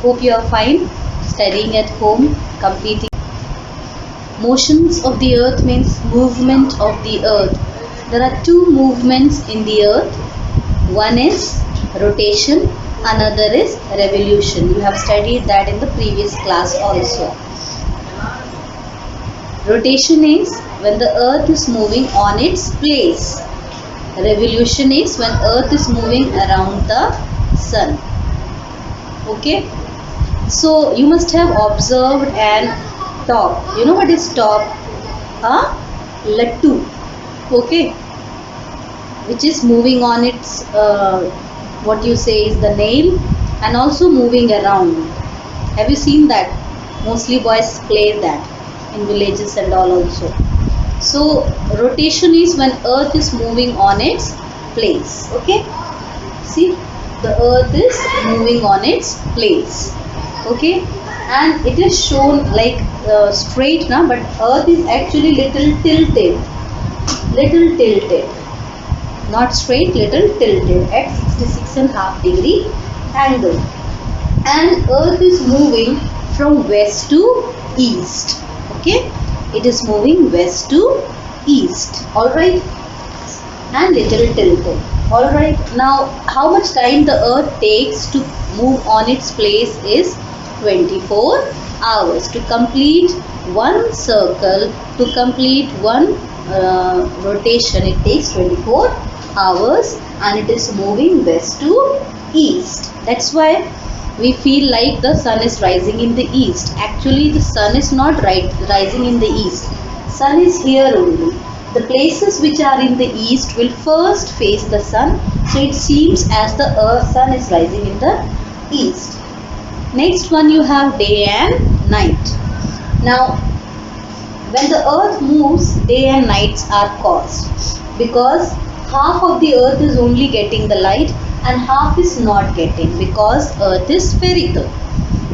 Hope you are fine, studying at home, completing. Motions of the earth means movement of the earth. There are two movements in the earth. One is rotation, another is revolution. You have studied that in the previous class also. Rotation is when the earth is moving on its place. Revolution is when earth is moving around the sun. Okay, so you must have observed an top. You know what is top? Lattu. Okay, which is moving on its what you say is the nail, and also moving around. Have you seen that? Mostly boys play that in villages and all also. So rotation is when earth is moving on its place. Okay, see, the earth is moving on its place. Okay, and it is shown like straight now, but earth is actually little tilted, not straight, little tilted at 66.5 degree angle, and earth is moving from west to east. Okay, it is moving west to east. All right, and little tilted. All right, now how much time the earth takes to move on its place is 24 hours. To complete one circle, to complete one rotation, it takes 24 hours, and it is moving west to east. That's why we feel like the sun is rising in the east. Actually, the sun is not rising in the east. Sun is here only. The places which are in the east will first face the sun. So it seems as the sun is rising in the east. Next one, you have day and night. Now, when the earth moves, day and nights are caused because half of the earth is only getting the light and half is not getting, because earth is spherical.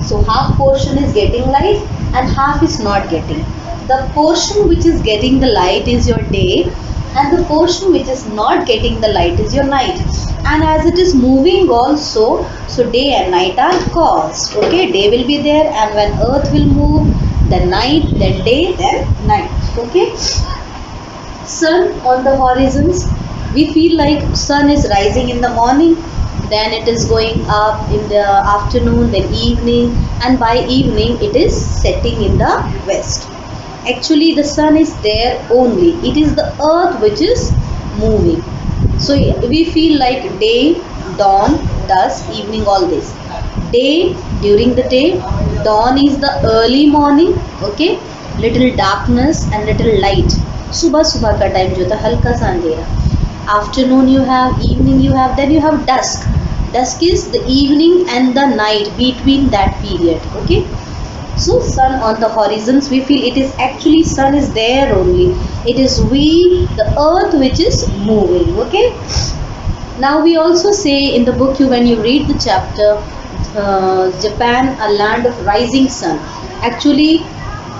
So half portion is getting light and half is not getting. The portion which is getting the light is your day, and the portion which is not getting the light is your night. And as it is moving also, so day and night are caused. Okay, day will be there, and when earth will move, then night, then day, then night. Okay, sun on the horizons. We feel like sun is rising in the morning, then it is going up in the afternoon, then evening, and by evening it is setting in the west. Actually, the sun is there only. It is the earth which is moving. So we feel like day, dawn, dusk, evening, all this. Day during the day, dawn is the early morning. Okay, little darkness and little light. सुबह का time जो था हल्का सा अंधेरा. Afternoon you have, evening you have, then you have dusk. Dusk is the evening and the night, between that period. Okay, so sun on the horizons, we feel it is actually sun is there only. It is we, the earth, which is moving. Okay, now we also say in the book, when you read the chapter, Japan, a land of rising sun. Actually,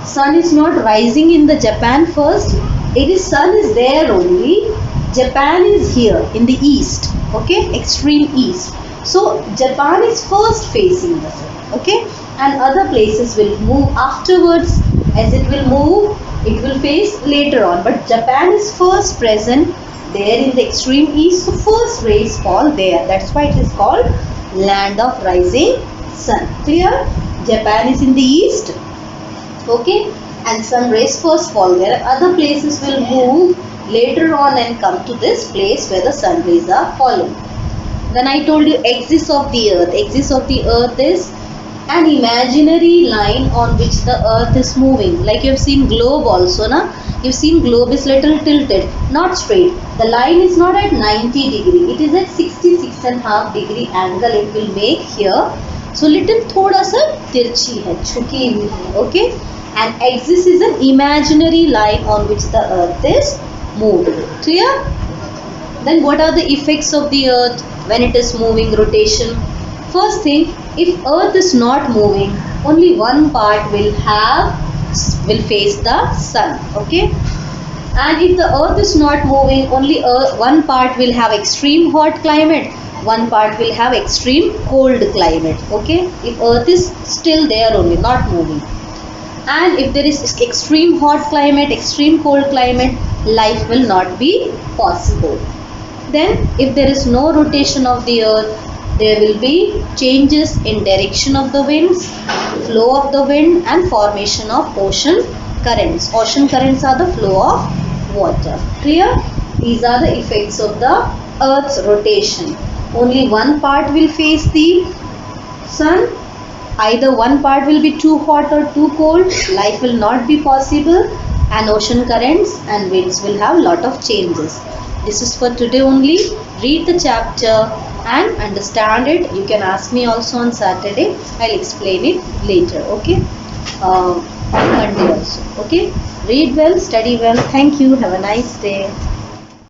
sun is not rising in the Japan first. It is sun is there only. Japan is here in the east. Okay, extreme east. So Japan is first facing the sun. Okay, and other places will move afterwards. As it will move, it will face later on. But Japan is first present there in the extreme east. So first rays fall there. That's why it is called land of rising sun. Clear? Japan is in the east. Okay, and sun rays first fall there. Other places will move later on and come to this place where the sun rays are falling. Then I told you axis of the earth. Axis of the earth is an imaginary line on which the earth is moving. Like you have seen globe also, na? You've seen globe is little tilted, not straight. The line is not at 90 degree. It is at 66.5 degree angle it will make here. So little thoda sa tirchi hai, chuki hui hai. Okay, and axis is an imaginary line on which the earth is moving. Clear? Then what are the effects of the earth when it is moving, rotation? First thing, if earth is not moving, only one part will face the sun. Okay, and if the earth is not moving, only one part will have extreme hot climate, one part will have extreme cold climate. Okay, if earth is still there only, not moving. And if there is extreme hot climate, extreme cold climate, life will not be possible. Then if there is no rotation of the earth, there will be changes in direction of the winds, flow of the wind, and formation of ocean currents. Ocean currents are the flow of water. Clear? These are the effects of the earth's rotation. Only one part will face the sun. Either one part will be too hot or too cold, life will not be possible, and ocean currents and winds will have lot of changes. This is for today only. Read the chapter and understand it. You can ask me also on Saturday. I'll explain it later. Okay. On Monday also. Okay. Read well, study well. Thank you. Have a nice day.